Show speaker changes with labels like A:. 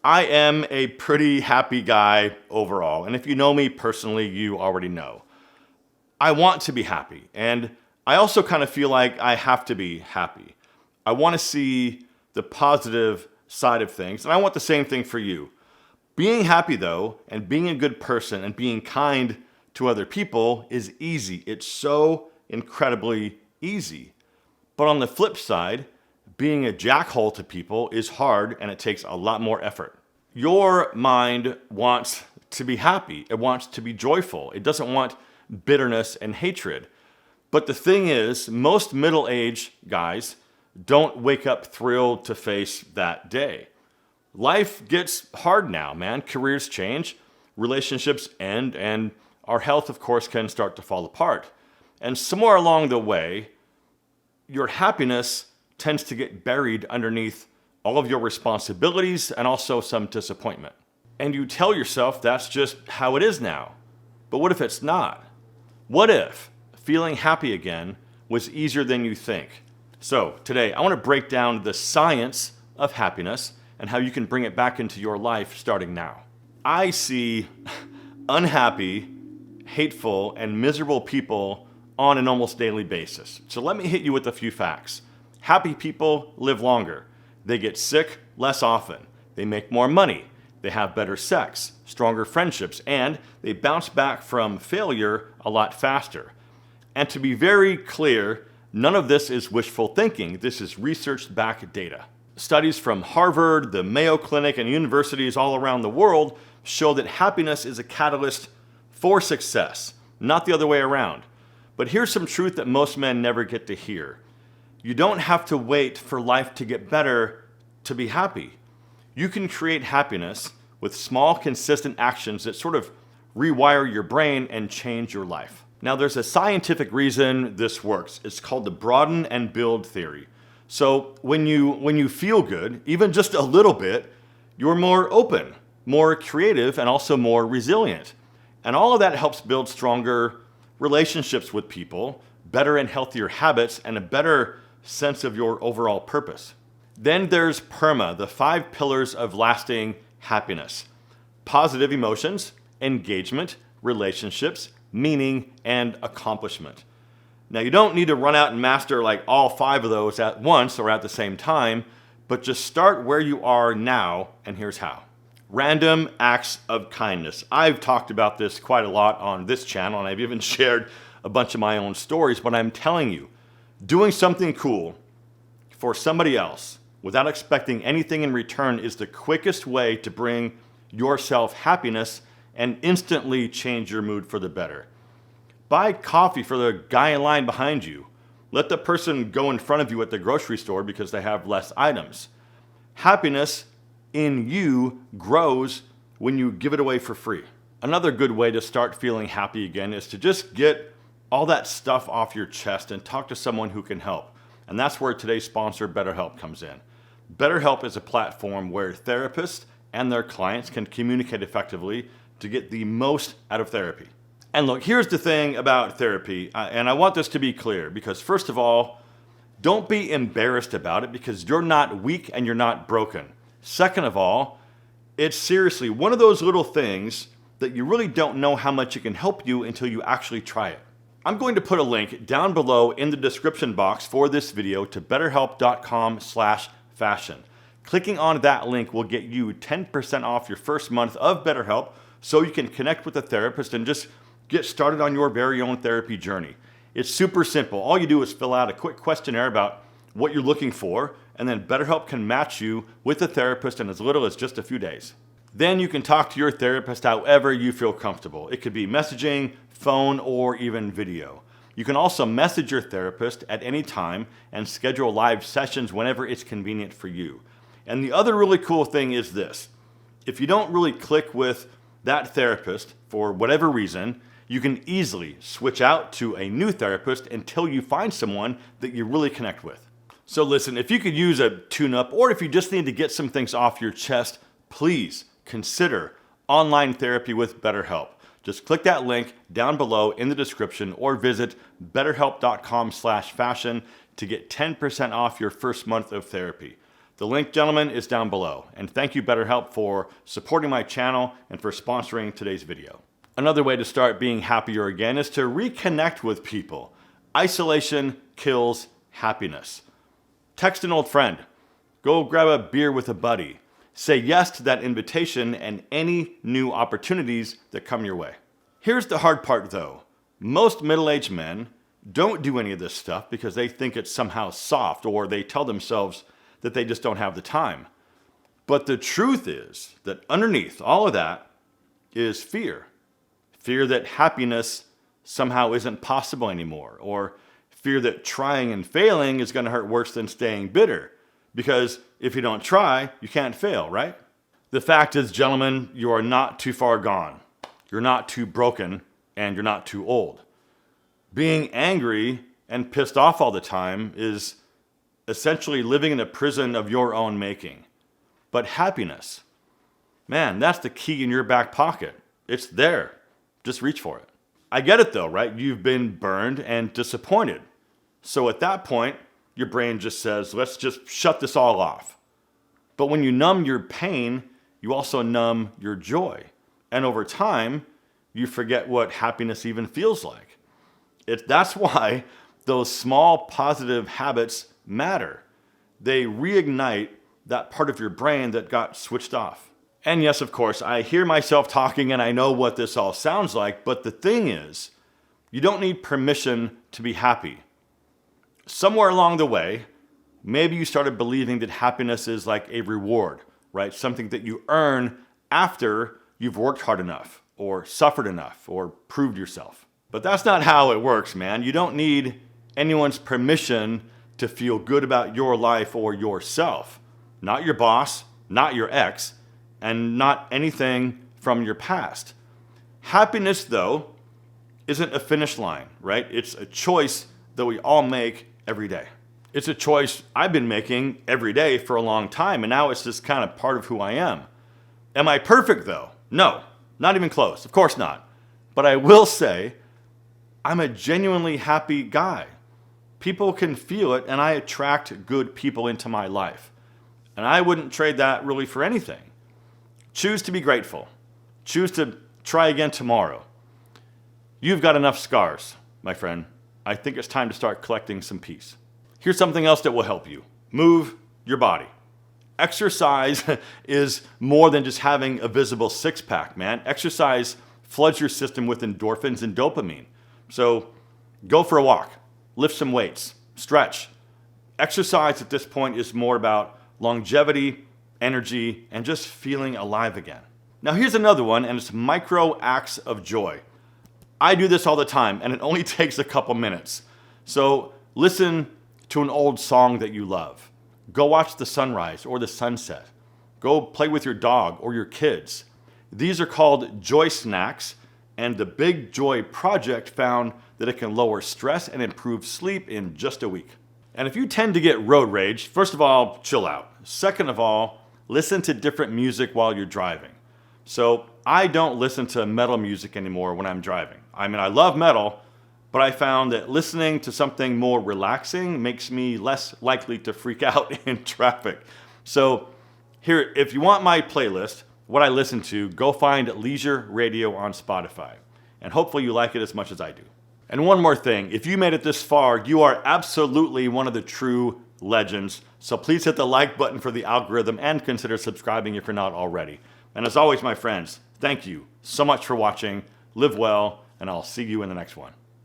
A: I am a pretty happy guy overall, and if you know me personally, you already know. I want to be happy, and I also kind of feel like I have to be happy. I want to see the positive side of things, and I want the same thing for you. Being happy though, and being a good person and being kind to other people is easy. It's so incredibly easy. But on the flip side, being a jackhole to people is hard and it takes a lot more effort. Your mind wants to be happy. It wants to be joyful. It doesn't want bitterness and hatred. But the thing is, most middle-aged guys don't wake up thrilled to face that day. Life gets hard now, man. Careers change, relationships end, and our health, of course, can start to fall apart. And somewhere along the way, your happiness tends to get buried underneath all of your responsibilities and also some disappointment. And you tell yourself that's just how it is now. But what if it's not? What if feeling happy again was easier than you think? So today, I want to break down the science of happiness and how you can bring it back into your life starting now. I see unhappy, hateful, and miserable people on an almost daily basis. So let me hit you with a few facts. Happy people live longer. They get sick less often. They make more money. They have better sex, stronger friendships, and they bounce back from failure a lot faster. And to be very clear, none of this is wishful thinking. This is research-backed data. Studies from Harvard, the Mayo Clinic, and universities all around the world show that happiness is a catalyst for success, not the other way around. But here's some truth that most men never get to hear. You don't have to wait for life to get better to be happy. You can create happiness with small, consistent actions that sort of rewire your brain and change your life. Now, there's a scientific reason this works. It's called the broaden and build theory. So when you feel good, even just a little bit, you're more open, more creative, and also more resilient. And all of that helps build stronger relationships with people, better and healthier habits, and a better sense of your overall purpose. Then there's PERMA, the 5 pillars of lasting happiness. Positive emotions, engagement, relationships, meaning, and accomplishment. Now, you don't need to run out and master like all 5 of those at once or at the same time, but just start where you are now, and here's how. Random acts of kindness. I've talked about this quite a lot on this channel, and I've even shared a bunch of my own stories, but I'm telling you, doing something cool for somebody else without expecting anything in return is the quickest way to bring yourself happiness and instantly change your mood for the better. Buy coffee for the guy in line behind you. Let the person go in front of you at the grocery store because they have less items. Happiness in you grows when you give it away for free. Another good way to start feeling happy again is to just get all that stuff off your chest and talk to someone who can help. And that's where today's sponsor, BetterHelp, comes in. BetterHelp is a platform where therapists and their clients can communicate effectively to get the most out of therapy. And look, here's the thing about therapy, and I want this to be clear, because first of all, don't be embarrassed about it because you're not weak and you're not broken. Second of all, it's seriously one of those little things that you really don't know how much it can help you until you actually try it. I'm going to put a link down below in the description box for this video to betterhelp.com/fashion. Clicking on that link will get you 10% off your first month of BetterHelp so you can connect with a therapist and just get started on your very own therapy journey. It's super simple. All you do is fill out a quick questionnaire about what you're looking for, and then BetterHelp can match you with a therapist in as little as just a few days. Then you can talk to your therapist however you feel comfortable. It could be messaging, phone, or even video. You can also message your therapist at any time and schedule live sessions whenever it's convenient for you. And the other really cool thing is this. If you don't really click with that therapist for whatever reason, you can easily switch out to a new therapist until you find someone that you really connect with. So listen, if you could use a tune-up or if you just need to get some things off your chest, please consider online therapy with BetterHelp. Just click that link down below in the description or visit betterhelp.com/fashion to get 10% off your first month of therapy. The link, gentlemen, is down below. And thank you, BetterHelp, for supporting my channel and for sponsoring today's video. Another way to start being happier again is to reconnect with people. Isolation kills happiness. Text an old friend. Go grab a beer with a buddy. Say yes to that invitation and any new opportunities that come your way. Here's the hard part though. Most middle-aged men don't do any of this stuff because they think it's somehow soft, or they tell themselves that they just don't have the time. But the truth is that underneath all of that is fear. Fear that happiness somehow isn't possible anymore, or fear that trying and failing is going to hurt worse than staying bitter. Because if you don't try, you can't fail, right? The fact is, gentlemen, you are not too far gone. You're not too broken, and you're not too old. Being angry and pissed off all the time is essentially living in a prison of your own making. But happiness, man, that's the key in your back pocket. It's there. Just reach for it. I get it though, right? You've been burned and disappointed. So at that point, your brain just says, let's just shut this all off. But when you numb your pain, you also numb your joy. And over time, you forget what happiness even feels like. That's why those small positive habits matter. They reignite that part of your brain that got switched off. And yes, of course, I hear myself talking and I know what this all sounds like, but the thing is, you don't need permission to be happy. Somewhere along the way, maybe you started believing that happiness is like a reward, right? Something that you earn after you've worked hard enough, or suffered enough, or proved yourself. But that's not how it works, man. You don't need anyone's permission to feel good about your life or yourself. Not your boss, not your ex, and not anything from your past. Happiness, though, isn't a finish line, right? It's a choice that we all make every day. It's a choice I've been making every day for a long time, and now it's just kind of part of who I am. Am I perfect, though? No, not even close. Of course not. But I will say, I'm a genuinely happy guy. People can feel it, and I attract good people into my life. And I wouldn't trade that really for anything. Choose to be grateful. Choose to try again tomorrow. You've got enough scars, my friend. I think it's time to start collecting some peace. Here's something else that will help you. Move your body. Exercise is more than just having a visible six-pack, man. Exercise floods your system with endorphins and dopamine. So go for a walk, lift some weights, stretch. Exercise at this point is more about longevity, energy, and just feeling alive again. Now here's another one, and it's micro acts of joy. I do this all the time, and it only takes a couple minutes. So listen to an old song that you love. Go watch the sunrise or the sunset. Go play with your dog or your kids. These are called joy snacks, and the Big Joy Project found that it can lower stress and improve sleep in just a week. And if you tend to get road rage, first of all, chill out. Second of all, listen to different music while you're driving. So I don't listen to metal music anymore when I'm driving. I mean, I love metal, but I found that listening to something more relaxing makes me less likely to freak out in traffic. So here, if you want my playlist, what I listen to, go find Leisure Radio on Spotify. And hopefully you like it as much as I do. And one more thing, if you made it this far, you are absolutely one of the true legends. So please hit the like button for the algorithm and consider subscribing if you're not already. And as always, my friends, thank you so much for watching. Live well, and I'll see you in the next one.